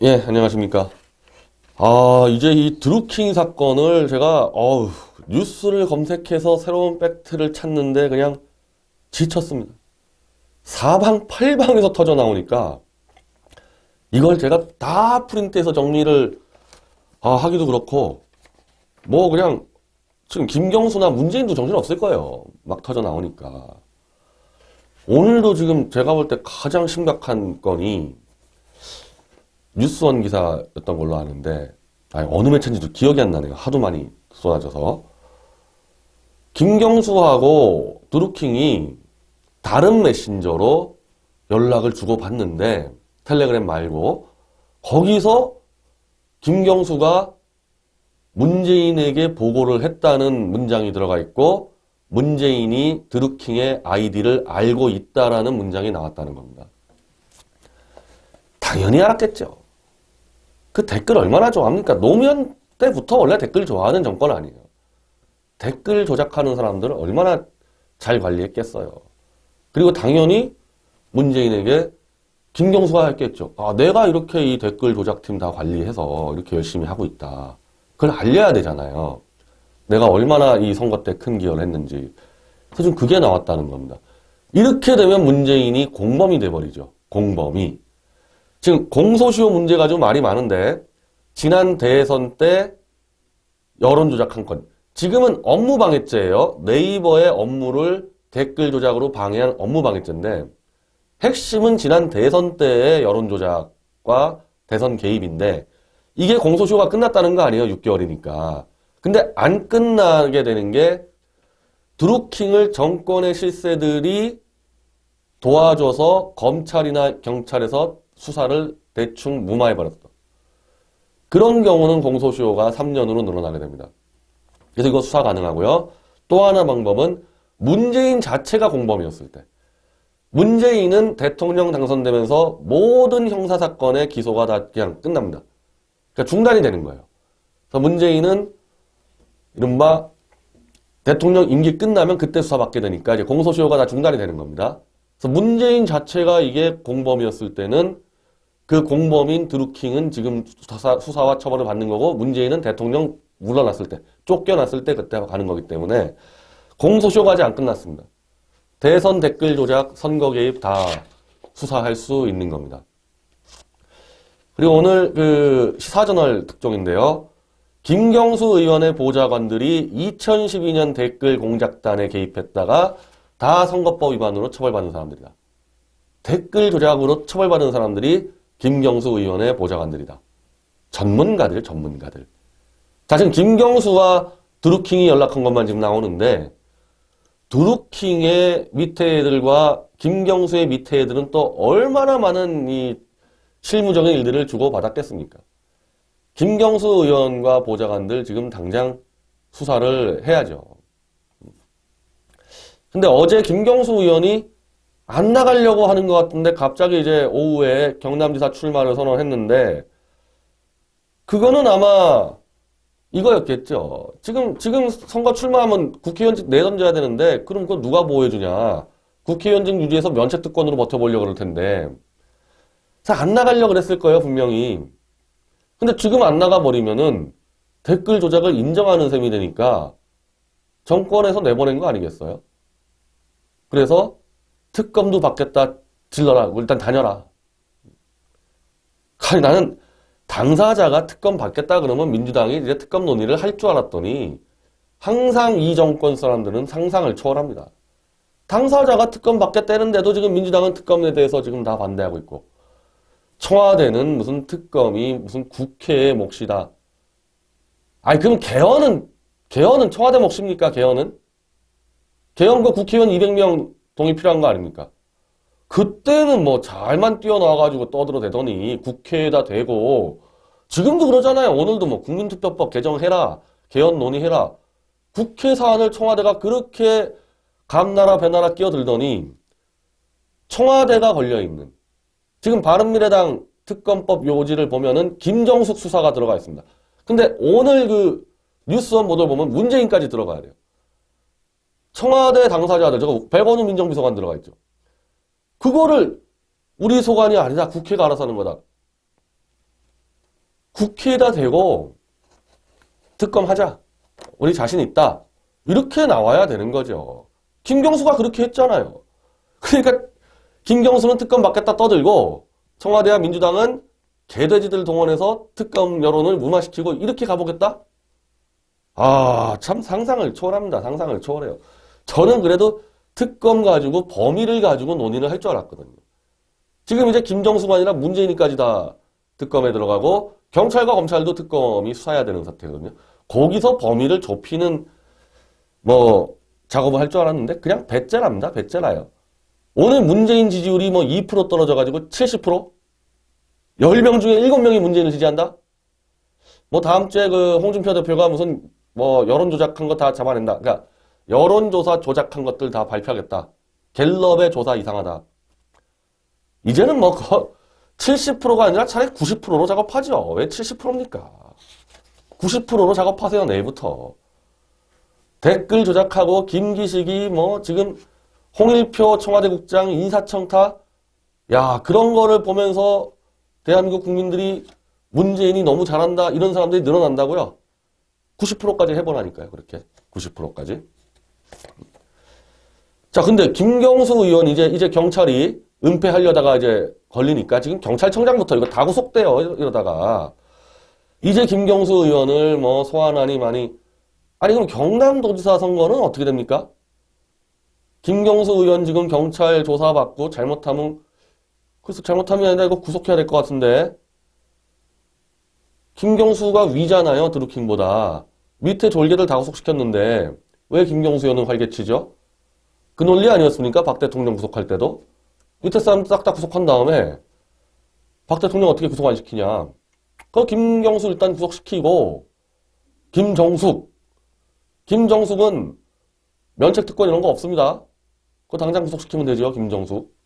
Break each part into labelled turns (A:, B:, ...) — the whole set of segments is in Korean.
A: 예, 안녕하십니까. 이제 이 드루킹 사건을 제가, 뉴스를 검색해서 새로운 팩트를 찾는데 그냥 지쳤습니다. 사방팔방에서 터져 나오니까 이걸 제가 다 프린트해서 정리를 하기도 그렇고, 뭐 그냥 지금 김경수나 문재인도 정신없을 거예요. 막 터져 나오니까. 오늘도 지금 제가 볼 때 가장 심각한 건이 뉴스원 기사였던 걸로 아는데, 어느 매체인지도 기억이 안 나네요. 하도 많이 쏟아져서. 김경수하고 드루킹이 다른 메신저로 연락을 주고받는데, 텔레그램 말고, 거기서 김경수가 문재인에게 보고를 했다는 문장이 들어가 있고, 문재인이 드루킹의 아이디를 알고 있다라는 문장이 나왔다는 겁니다. 당연히 알았겠죠. 그 댓글 얼마나 좋아합니까? 노무현 때부터 원래 댓글 좋아하는 정권 아니에요. 댓글 조작하는 사람들을 얼마나 잘 관리했겠어요. 그리고 당연히 문재인에게 김경수가 했겠죠. 내가 이렇게 이 댓글 조작팀 다 관리해서 이렇게 열심히 하고 있다. 그걸 알려야 되잖아요. 내가 얼마나 이 선거 때 큰 기여를 했는지. 그래서 지금 그게 나왔다는 겁니다. 이렇게 되면 문재인이 공범이 돼버리죠. 공범이. 지금 공소시효 문제 가지고 말이 많은데 지난 대선 때 여론조작한 건 지금은 업무방해죄예요. 네이버의 업무를 댓글 조작으로 방해한 업무방해죄인데 핵심은 지난 대선 때의 여론조작과 대선 개입인데 이게 공소시효가 끝났다는 거 아니에요. 6개월이니까. 근데 안 끝나게 되는 게 드루킹을 정권의 실세들이 도와줘서 검찰이나 경찰에서 수사를 대충 무마해버렸다. 그런 경우는 공소시효가 3년으로 늘어나게 됩니다. 그래서 이거 수사 가능하고요. 또 하나 방법은 문재인 자체가 공범이었을 때. 문재인은 대통령 당선되면서 모든 형사사건의 기소가 다 그냥 끝납니다. 그러니까 중단이 되는 거예요. 그래서 문재인은 이른바 대통령 임기 끝나면 그때 수사받게 되니까 이제 공소시효가 다 중단이 되는 겁니다. 그래서 문재인 자체가 이게 공범이었을 때는 그 공범인 드루킹은 지금 수사와 처벌을 받는 거고 문재인은 대통령 물러났을 때, 쫓겨났을 때 그때 가는 거기 때문에 공소시효가 아직 안 끝났습니다. 대선 댓글 조작, 선거 개입 다 수사할 수 있는 겁니다. 그리고 오늘 그 시사저널 특종인데요. 김경수 의원의 보좌관들이 2012년 댓글 공작단에 개입했다가 다 선거법 위반으로 처벌받은 사람들이다. 댓글 조작으로 처벌받은 사람들이 김경수 의원의 보좌관들이다. 전문가들. 자, 지금 김경수와 드루킹이 연락한 것만 지금 나오는데 드루킹의 밑에 애들과 김경수의 밑에 애들은 또 얼마나 많은 이 실무적인 일들을 주고받았겠습니까? 김경수 의원과 보좌관들 지금 당장 수사를 해야죠. 근데 어제 김경수 의원이 안 나가려고 하는 것 같은데 갑자기 이제 오후에 경남지사 출마를 선언했는데 그거는 아마 이거였겠죠. 지금 선거 출마하면 국회의원직 내던져야 되는데 그럼 그거 누가 보호해주냐. 국회의원직 유지해서 면책특권으로 버텨보려고 그럴 텐데 그래서 안 나가려고 그랬을 거예요 분명히. 근데 지금 안 나가버리면은 댓글 조작을 인정하는 셈이 되니까 정권에서 내보낸 거 아니겠어요? 그래서 특검도 받겠다. 질러라. 일단 다녀라. 아니, 나는 당사자가 특검 받겠다 그러면 민주당이 이제 특검 논의를 할 줄 알았더니 항상 이 정권 사람들은 상상을 초월합니다. 당사자가 특검 받겠다는데도 지금 민주당은 특검에 대해서 지금 다 반대하고 있고 청와대는 무슨 특검이 무슨 국회의 몫이다. 아니 그럼 개헌은 청와대 몫입니까? 개헌은 국회의원 200명 동의 필요한 거 아닙니까? 그때는 뭐 잘만 뛰어나와가지고 떠들어대더니 국회에다 대고 지금도 그러잖아요. 오늘도 뭐 국민투표법 개정해라. 개헌 논의해라. 국회 사안을 청와대가 그렇게 감나라 배나라 끼어들더니 청와대가 걸려있는 지금 바른미래당 특검법 요지를 보면은 김정숙 수사가 들어가 있습니다. 근데 오늘 그 뉴스원 보도를 보면 문재인까지 들어가야 돼요. 청와대 당사자들, 저거 백원우 민정비서관 들어가 있죠. 그거를 우리 소관이 아니다. 국회가 알아서 하는 거다. 국회에다 대고 특검하자. 우리 자신 있다. 이렇게 나와야 되는 거죠. 김경수가 그렇게 했잖아요. 그러니까 김경수는 특검 받겠다 떠들고 청와대와 민주당은 개돼지들 동원해서 특검 여론을 무마시키고 이렇게 가보겠다? 아, 참 상상을 초월합니다. 상상을 초월해요. 저는 그래도 특검 가지고 범위를 가지고 논의를 할 줄 알았거든요. 지금 이제 김정수가 아니라 문재인이까지 다 특검에 들어가고 경찰과 검찰도 특검이 수사해야 되는 사태거든요. 거기서 범위를 좁히는 뭐 작업을 할 줄 알았는데 그냥 배째랍니다. 배째라요. 오늘 문재인 지지율이 뭐 2% 떨어져가지고 70%? 10명 중에 7명이 문재인을 지지한다? 뭐 다음 주에 그 홍준표 대표가 무슨 뭐 여론 조작한 거 다 잡아낸다. 그러니까 여론조사 조작한 것들 다 발표하겠다. 갤럽의 조사 이상하다. 이제는 뭐 70%가 아니라 차라리 90%로 작업하죠. 왜 70%입니까? 90%로 작업하세요. 내일부터. 댓글 조작하고 김기식이 뭐 지금 홍일표 청와대 국장 인사청타 야 그런 거를 보면서 대한민국 국민들이 문재인이 너무 잘한다 이런 사람들이 늘어난다고요. 90%까지 해보라니까요. 그렇게 90%까지. 자 근데 김경수 의원 이제 경찰이 은폐하려다가 이제 걸리니까 지금 경찰청장부터 이거 다 구속돼요. 이러다가 이제 김경수 의원을 뭐 소환하니 많이 아니 그럼 경남도지사 선거는 어떻게 됩니까? 김경수 의원 지금 경찰 조사받고 잘못하면 그래서 잘못하면 아니라 이거 구속해야 될 것 같은데 김경수가 위잖아요. 드루킹보다. 밑에 졸개들 다 구속시켰는데 왜 김경수 의원은 활개치죠? 그 논리 아니었습니까? 박 대통령 구속할 때도. 밑에 사람 싹 다 구속한 다음에 박 대통령 어떻게 구속 안 시키냐. 그 김경수 일단 구속시키고 김정숙은 면책특권 이런 거 없습니다. 그거 당장 구속시키면 되죠. 김정숙.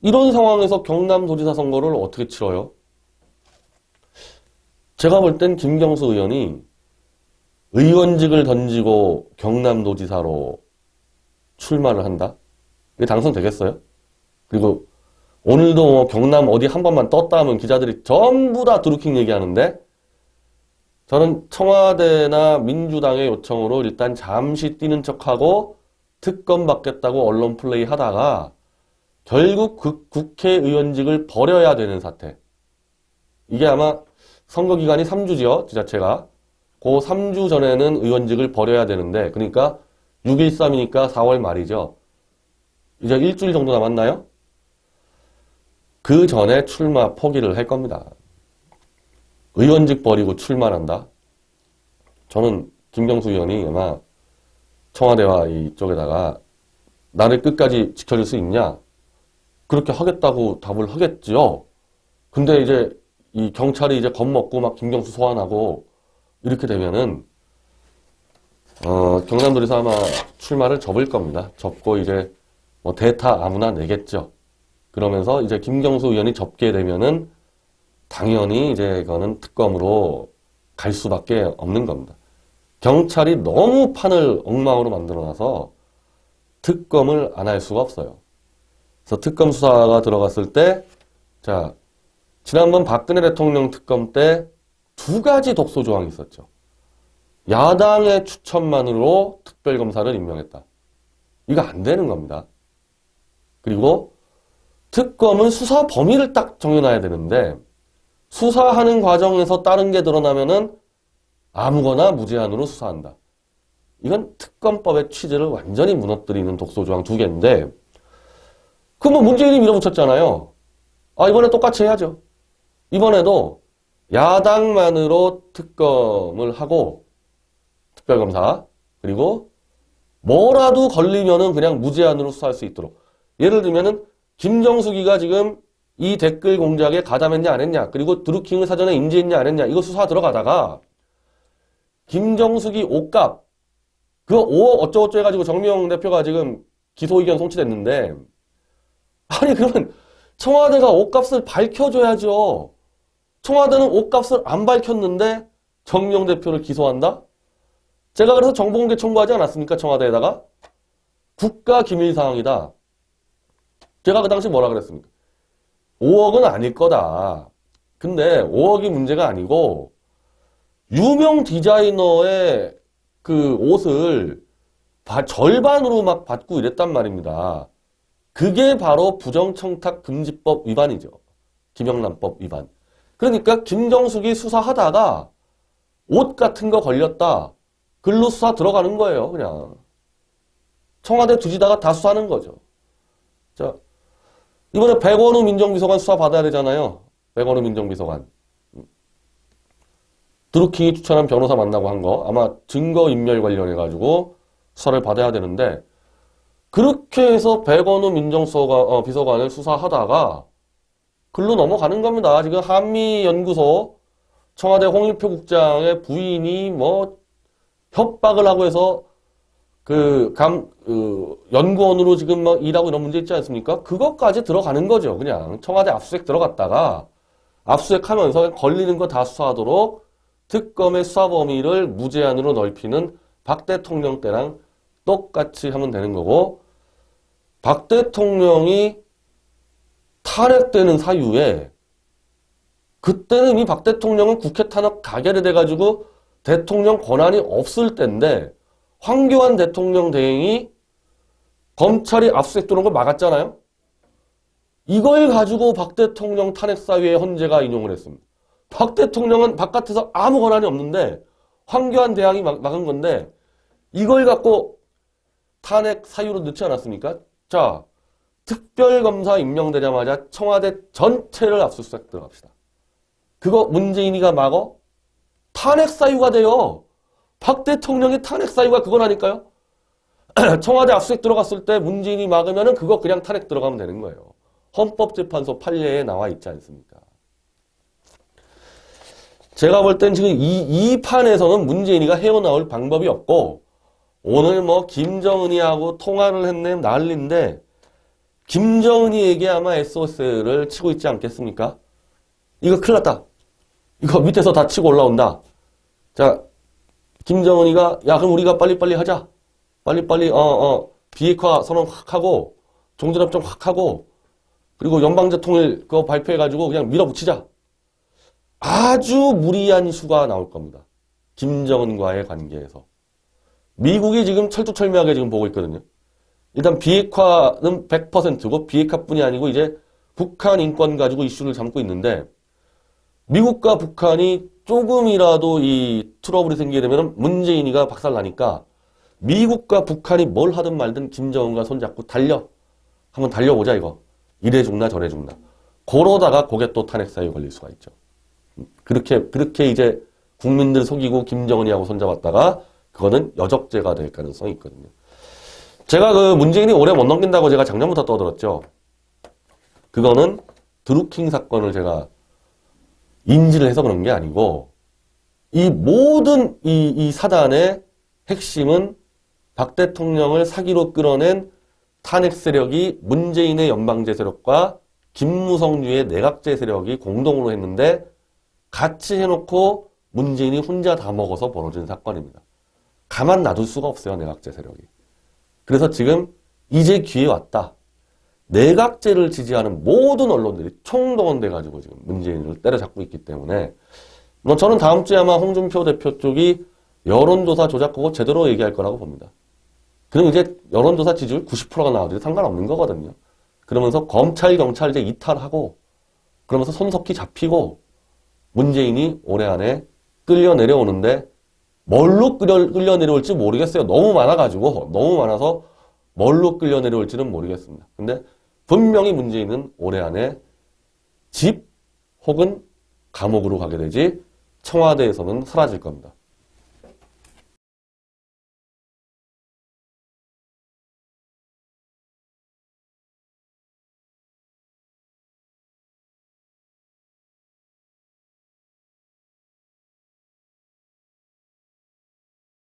A: 이런 상황에서 경남도지사 선거를 어떻게 치러요? 제가 볼 땐 김경수 의원이 의원직을 던지고 경남도지사로 출마를 한다? 이게 당선되겠어요? 그리고 오늘도 뭐 경남 어디 한 번만 떴다 하면 기자들이 전부 다 드루킹 얘기하는데 저는 청와대나 민주당의 요청으로 일단 잠시 뛰는 척하고 특검 받겠다고 언론 플레이 하다가 결국 국회의원직을 버려야 되는 사태. 이게 아마 선거 기간이 3주지요. 지자체가. 그 3주 전에는 의원직을 버려야 되는데 그러니까 6.13이니까 4월 말이죠. 이제 일주일 정도 남았나요? 그 전에 출마 포기를 할 겁니다. 의원직 버리고 출마한다. 저는 김경수 의원이 아마 청와대와 이쪽에다가 나를 끝까지 지켜줄 수 있냐? 그렇게 하겠다고 답을 하겠지요. 근데 이제 이 경찰이 이제 겁먹고 막 김경수 소환하고 이렇게 되면은 경남도지사 아마 출마를 접을 겁니다. 접고 이제 뭐 대타 아무나 내겠죠. 그러면서 이제 김경수 의원이 접게 되면은 당연히 이제 이거는 특검으로 갈 수밖에 없는 겁니다. 경찰이 너무 판을 엉망으로 만들어놔서 특검을 안 할 수가 없어요. 그래서 특검 수사가 들어갔을 때, 자, 지난번 박근혜 대통령 특검 때 2가지 독소 조항이 있었죠. 야당의 추천만으로 특별검사를 임명했다. 이거 안 되는 겁니다. 그리고 특검은 수사 범위를 딱 정해놔야 되는데 수사하는 과정에서 다른 게 드러나면은 아무거나 무제한으로 수사한다. 이건 특검법의 취지를 완전히 무너뜨리는 독소조항 2개인데 그럼 뭐 문재인이 밀어붙였잖아요. 아 이번에 똑같이 해야죠. 이번에도 야당만으로 특검을 하고 특별검사 그리고 뭐라도 걸리면은 그냥 무제한으로 수사할 수 있도록 예를 들면은 김정숙이가 지금 이 댓글 공작에 가담했냐 안 했냐 그리고 드루킹을 사전에 인지했냐 안 했냐 이거 수사 들어가다가 김정숙이 옷값 그거 5억 어쩌고저쩌고 해가지고 정미영 대표가 지금 기소 의견 송치됐는데 아니 그러면 청와대가 옷값을 밝혀줘야죠. 청와대는 옷값을 안 밝혔는데 정미영 대표를 기소한다? 제가 그래서 정보공개 청구하지 않았습니까? 청와대에다가 국가기밀사항이다. 제가 그 당시 뭐라 그랬습니까? 5억은 아닐 거다. 근데 5억이 문제가 아니고 유명 디자이너의 그 옷을 절반으로 막 받고 이랬단 말입니다. 그게 바로 부정청탁금지법 위반이죠. 김영란법 위반. 그러니까 김정숙이 수사하다가 옷 같은 거 걸렸다. 글로 수사 들어가는 거예요, 그냥. 청와대 두지다가 다 수사하는 거죠. 자, 이번에 백원우 민정비서관 수사 받아야 되잖아요. 백원우 민정비서관. 드루킹이 추천한 변호사 만나고 한 거 아마 증거인멸 관련해가지고 수사를 받아야 되는데 그렇게 해서 백원우 비서관을 수사하다가 글로 넘어가는 겁니다. 지금 한미연구소 청와대 홍일표 국장의 부인이 뭐 협박을 하고 해서 연구원으로 지금 막 일하고 이런 문제 있지 않습니까? 그것까지 들어가는 거죠. 그냥 청와대 압수수색 들어갔다가 압수수색하면서 걸리는 거 다 수사하도록 특검의 수사 범위를 무제한으로 넓히는 박 대통령 때랑 똑같이 하면 되는 거고 박 대통령이 탄핵되는 사유에 그때는 이미 박 대통령은 국회 탄핵 가결이 돼가지고 대통령 권한이 없을 때인데 황교안 대통령 대행이 검찰이 압수수색 들어온 걸 막았잖아요. 이걸 가지고 박 대통령 탄핵 사유에 헌재가 인용을 했습니다. 박 대통령은 바깥에서 아무 권한이 없는데 황교안 대행이 막은 건데 이걸 갖고 탄핵 사유로 넣지 않았습니까? 자, 특별검사 임명되자마자 청와대 전체를 압수수색 들어갑시다. 그거 문재인이가 막어? 탄핵 사유가 돼요. 박 대통령의 탄핵 사유가 그거라니까요. 청와대 압수수색 들어갔을 때 문재인이 막으면은 그거 그냥 탄핵 들어가면 되는 거예요. 헌법재판소 판례에 나와 있지 않습니까? 제가 볼 땐 지금 이 판에서는 문재인이가 헤어나올 방법이 없고 오늘 뭐 김정은이하고 통화를 했네 난리인데 김정은이에게 아마 SOS를 치고 있지 않겠습니까? 이거 큰일 났다. 이거 밑에서 다 치고 올라온다. 자, 김정은이가 야 그럼 우리가 빨리빨리 하자. 빨리빨리 비핵화 선언 확 하고 종전협정 확 하고 그리고 연방제 통일 그거 발표해가지고 그냥 밀어붙이자. 아주 무리한 수가 나올 겁니다. 김정은과의 관계에서. 미국이 지금 철두철미하게 지금 보고 있거든요. 일단 비핵화는 100%고 비핵화뿐이 아니고 이제 북한 인권 가지고 이슈를 삼고 있는데 미국과 북한이 조금이라도 이 트러블이 생기게 되면 문재인이가 박살나니까 미국과 북한이 뭘 하든 말든 김정은과 손잡고 한번 달려보자 이거. 이래 죽나 저래 죽나. 그러다가 그게 또 탄핵 사유에 걸릴 수가 있죠. 그렇게 이제 국민들 속이고 김정은이하고 손잡았다가 그거는 여적죄가 될 가능성이 있거든요. 제가 그 문재인이 오래 못 넘긴다고 제가 작년부터 떠들었죠. 그거는 드루킹 사건을 제가 인지를 해서 그런 게 아니고 이 모든 이 사단의 핵심은 박 대통령을 사기로 끌어낸 탄핵 세력이 문재인의 연방제 세력과 김무성류의 내각제 세력이 공동으로 했는데 같이 해놓고 문재인이 혼자 다 먹어서 벌어진 사건입니다. 가만 놔둘 수가 없어요. 내각제 세력이. 그래서 지금 이제 기회 왔다. 내각제를 지지하는 모든 언론들이 총동원돼가지고 지금 문재인을 때려잡고 있기 때문에 뭐 저는 다음 주에 아마 홍준표 대표 쪽이 여론조사 조작하고 제대로 얘기할 거라고 봅니다. 그럼 이제 여론조사 지지율 90%가 나와도 상관없는 거거든요. 그러면서 검찰, 경찰 이제 이탈하고 그러면서 손석희 잡히고 문재인이 올해 안에 끌려 내려오는데 뭘로 끌려 내려올지 모르겠어요. 너무 많아가지고 너무 많아서 뭘로 끌려 내려올지는 모르겠습니다. 근데 분명히 문재인은 올해 안에 집 혹은 감옥으로 가게 되지 청와대에서는 사라질 겁니다.